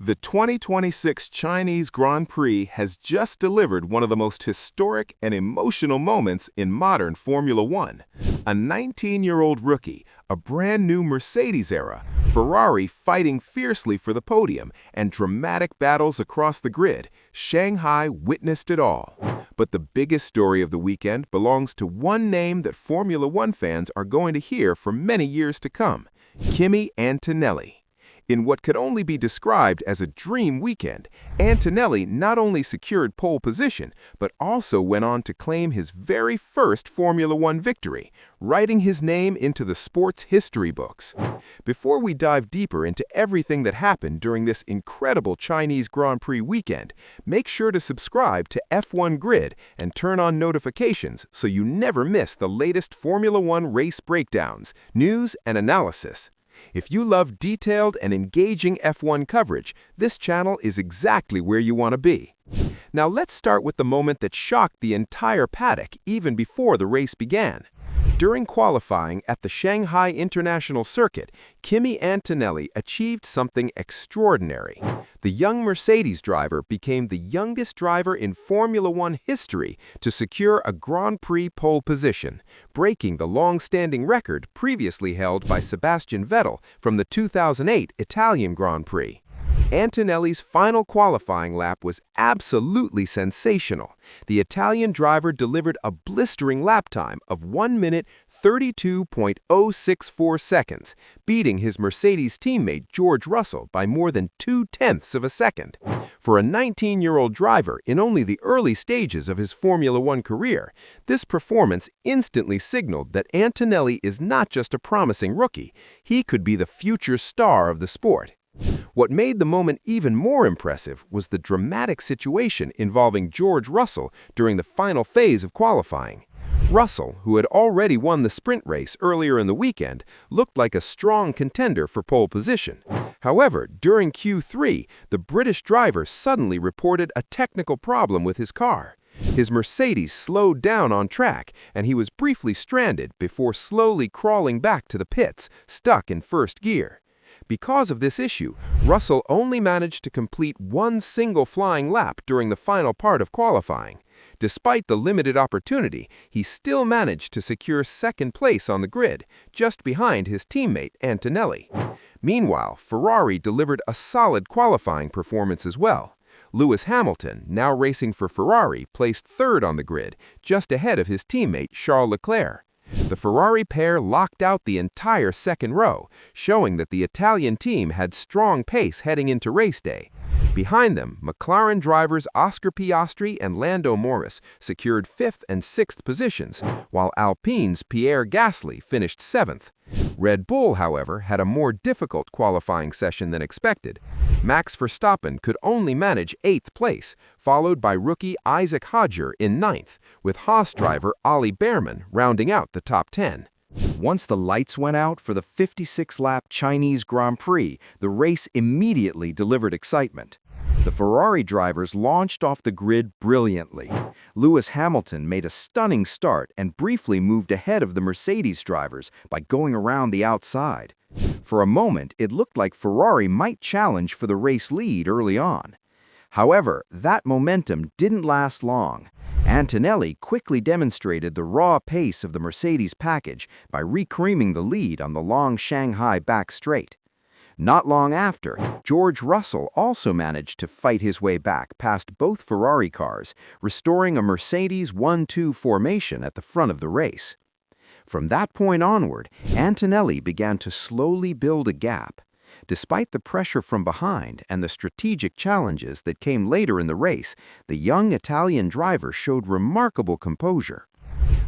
The 2026 Chinese Grand Prix has just delivered one of the most historic and emotional moments in modern Formula One. A 19-year-old rookie, a brand new Mercedes era, Ferrari fighting fiercely for the podium, and dramatic battles across the grid. Shanghai witnessed it all. But the biggest story of the weekend belongs to one name that Formula One fans are going to hear for many years to come: Kimi Antonelli. In what could only be described as a dream weekend, Antonelli not only secured pole position, but also went on to claim his very first Formula One victory, writing his name into the sport's history books. Before we dive deeper into everything that happened during this incredible Chinese Grand Prix weekend, make sure to subscribe to F1 Grid and turn on notifications so you never miss the latest Formula One race breakdowns, news, and analysis. If you love detailed and engaging F1 coverage, this channel is exactly where you want to be. Now let's start with the moment that shocked the entire paddock even before the race began. During qualifying at the Shanghai International Circuit, Kimi Antonelli achieved something extraordinary. The young Mercedes driver became the youngest driver in Formula One history to secure a Grand Prix pole position, breaking the long-standing record previously held by Sebastian Vettel from the 2008 Italian Grand Prix. Antonelli's final qualifying lap was absolutely sensational. The Italian driver delivered a blistering lap time of 1 minute 32.064 seconds, beating his Mercedes teammate George Russell by more than 0.2 of a second. For a 19-year-old driver in only the early stages of his Formula One career, this performance instantly signaled that Antonelli is not just a promising rookie, he could be the future star of the sport. What made the moment even more impressive was the dramatic situation involving George Russell during the final phase of qualifying. Russell, who had already won the sprint race earlier in the weekend, looked like a strong contender for pole position. However, during Q3, the British driver suddenly reported a technical problem with his car. His Mercedes slowed down on track, and he was briefly stranded before slowly crawling back to the pits, stuck in first gear. Because of this issue, Russell only managed to complete one single flying lap during the final part of qualifying. Despite the limited opportunity, he still managed to secure second place on the grid, just behind his teammate Antonelli. Meanwhile, Ferrari delivered a solid qualifying performance as well. LewisHamilton, now racing for Ferrari, placed third on the grid, just ahead of his teammate Charles Leclerc. The Ferrari pair locked out the entire second row, showing that the Italian team had strong pace heading into race day. Behind them, McLaren drivers Oscar Piastri and Lando Norris secured 5th and 6th positions, while Alpine's Pierre Gasly finished 7th. Red Bull, however, had a more difficult qualifying session than expected. Max Verstappen could only manage 8th place, followed by rookie Isaac Hadjar in 9th, with Haas driver Ollie Bearman rounding out the top 10. Once the lights went out for the 56-lap Chinese Grand Prix, the race immediately delivered excitement. The Ferrari drivers launched off the grid brilliantly. Lewis Hamilton made a stunning start and briefly moved ahead of the Mercedes drivers by going around the outside. For a moment, it looked like Ferrari might challenge for the race lead early on. However, that momentum didn't last long. Antonelli quickly demonstrated the raw pace of the Mercedes package by reclaiming the lead on the long Shanghai back straight. Not long after, George Russell also managed to fight his way back past both Ferrari cars, restoring a Mercedes 1-2 formation at the front of the race. From that point onward, Antonelli began to slowly build a gap. Despite the pressure from behind and the strategic challenges that came later in the race, the young Italian driver showed remarkable composure.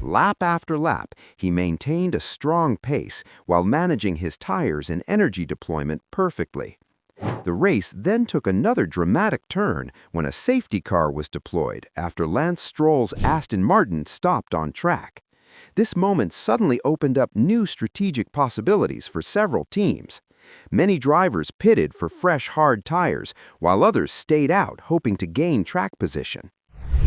Lap after lap, he maintained a strong pace while managing his tires and energy deployment perfectly. The race then took another dramatic turn when a safety car was deployed after Lance Stroll's Aston Martin stopped on track. This moment suddenly opened up new strategic possibilities for several teams. Many drivers pitted for fresh, hard tires, while others stayed out, hoping to gain track position.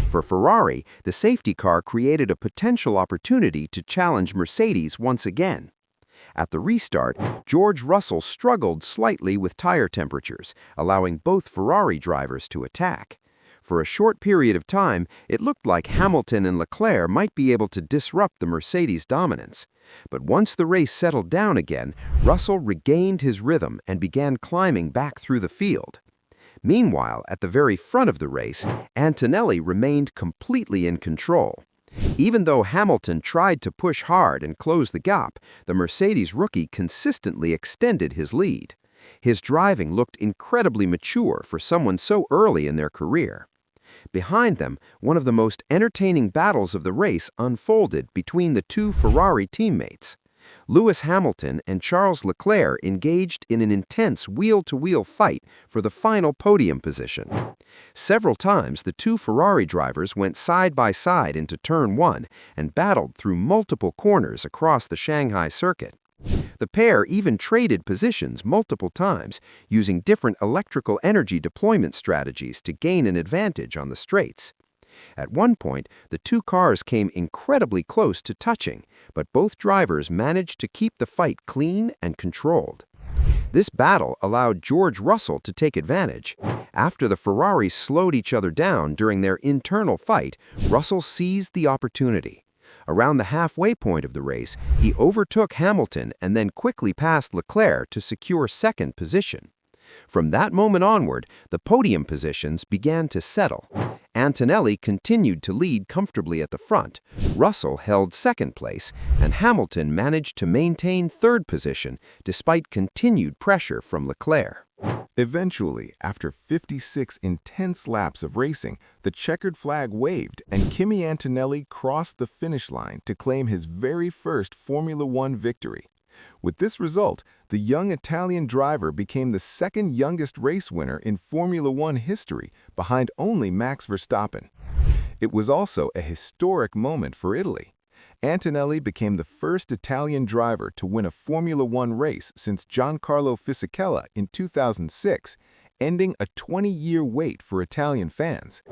For Ferrari, the safety car created a potential opportunity to challenge Mercedes once again. At the restart, George Russell struggled slightly with tire temperatures, allowing both Ferrari drivers to attack. For a short period of time, it looked like Hamilton and Leclerc might be able to disrupt the Mercedes' dominance. But once the race settled down again, Russell regained his rhythm and began climbing back through the field. Meanwhile, at the very front of the race, Antonelli remained completely in control. Even though Hamilton tried to push hard and close the gap, the Mercedes rookie consistently extended his lead. His driving looked incredibly mature for someone so early in their career. Behind them, one of the most entertaining battles of the race unfolded between the two Ferrari teammates. Lewis Hamilton and Charles Leclerc engaged in an intense wheel-to-wheel fight for the final podium position. Several times, the two Ferrari drivers went side by side into Turn 1 and battled through multiple corners across the Shanghai circuit. The pair even traded positions multiple times, using different electrical energy deployment strategies to gain an advantage on the straights. At one point, the two cars came incredibly close to touching, but both drivers managed to keep the fight clean and controlled. This battle allowed George Russell to take advantage. After the Ferraris slowed each other down during their internal fight, Russell seized the opportunity. Around the halfway point of the race, he overtook Hamilton and then quickly passed Leclerc to secure second position. From that moment onward, the podium positions began to settle. Antonelli continued to lead comfortably at the front, Russell held second place, and Hamilton managed to maintain third position despite continued pressure from Leclerc. Eventually, after 56 intense laps of racing, the checkered flag waved and Kimi Antonelli crossed the finish line to claim his very first Formula One victory. With this result, the young Italian driver became the second youngest race winner in Formula One history, behind only Max Verstappen. It was also a historic moment for Italy. Antonelli became the first Italian driver to win a Formula One race since Giancarlo Fisichella in 2006, ending a 20-year wait for Italian fans.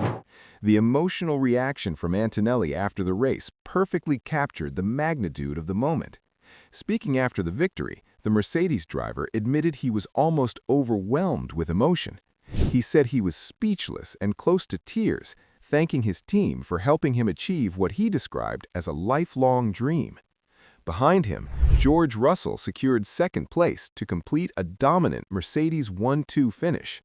The emotional reaction from Antonelli after the race perfectly captured the magnitude of the moment. Speaking after the victory, the Mercedes driver admitted he was almost overwhelmed with emotion. He said he was speechless and close to tears, thanking his team for helping him achieve what he described as a lifelong dream. Behind him, George Russell secured second place to complete a dominant Mercedes 1-2 finish.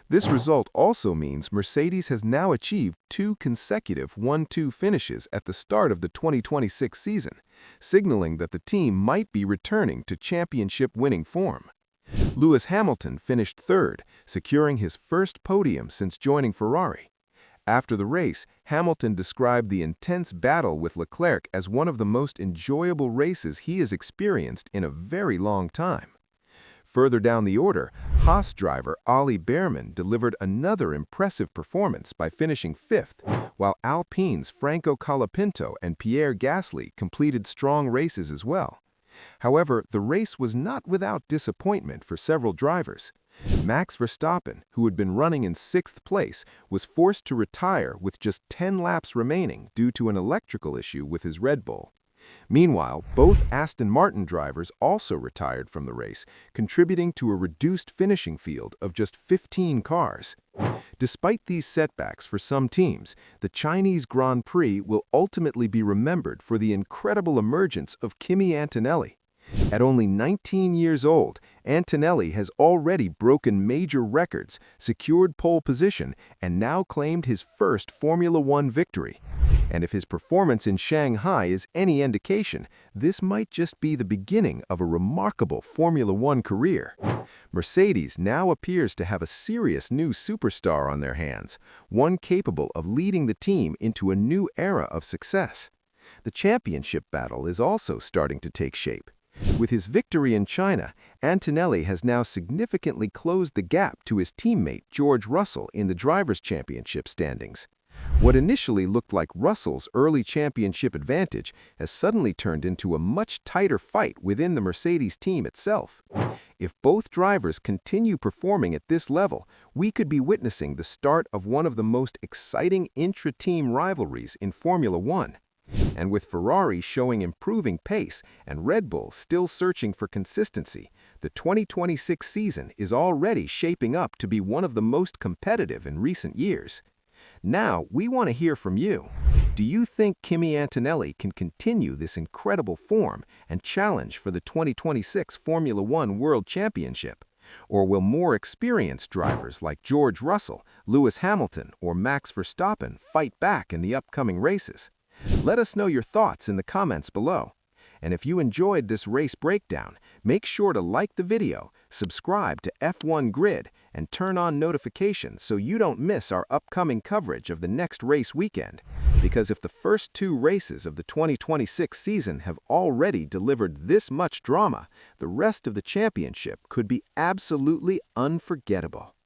This result also means Mercedes has now achieved 2 consecutive 1-2 finishes at the start of the 2026 season, signaling that the team might be returning to championship-winning form. Lewis Hamilton finished third, securing his first podium since joining Ferrari. After the race, Hamilton described the intense battle with Leclerc as one of the most enjoyable races he has experienced in a very long time. Further down the order, Haas driver Ollie Bearman delivered another impressive performance by finishing fifth, while Alpine's Franco Colapinto and Pierre Gasly completed strong races as well. However, the race was not without disappointment for several drivers. Max Verstappen, who had been running in sixth place, was forced to retire with just 10 laps remaining due to an electrical issue with his Red Bull. Meanwhile, both Aston Martin drivers also retired from the race, contributing to a reduced finishing field of just 15 cars. Despite these setbacks for some teams, the Chinese Grand Prix will ultimately be remembered for the incredible emergence of Kimi Antonelli. At only 19 years old, Antonelli has already broken major records, secured pole position, and now claimed his first Formula One victory. And if his performance in Shanghai is any indication, this might just be the beginning of a remarkable Formula One career. Mercedes now appears to have a serious new superstar on their hands, one capable of leading the team into a new era of success. The championship battle is also starting to take shape. With his victory in China, Antonelli has now significantly closed the gap to his teammate George Russell in the Drivers' Championship standings. What initially looked like Russell's early championship advantage has suddenly turned into a much tighter fight within the Mercedes team itself. If both drivers continue performing at this level, we could be witnessing the start of one of the most exciting intra-team rivalries in Formula One. And with Ferrari showing improving pace and Red Bull still searching for consistency, the 2026 season is already shaping up to be one of the most competitive in recent years. Now, we want to hear from you. Do you think Kimi Antonelli can continue this incredible form and challenge for the 2026 Formula One World Championship? Or will more experienced drivers like George Russell, Lewis Hamilton, or Max Verstappen fight back in the upcoming races? Let us know your thoughts in the comments below. And if you enjoyed this race breakdown, make sure to like the video, subscribe to F1 Grid, and turn on notifications so you don't miss our upcoming coverage of the next race weekend. Because if the first two races of the 2026 season have already delivered this much drama, the rest of the championship could be absolutely unforgettable.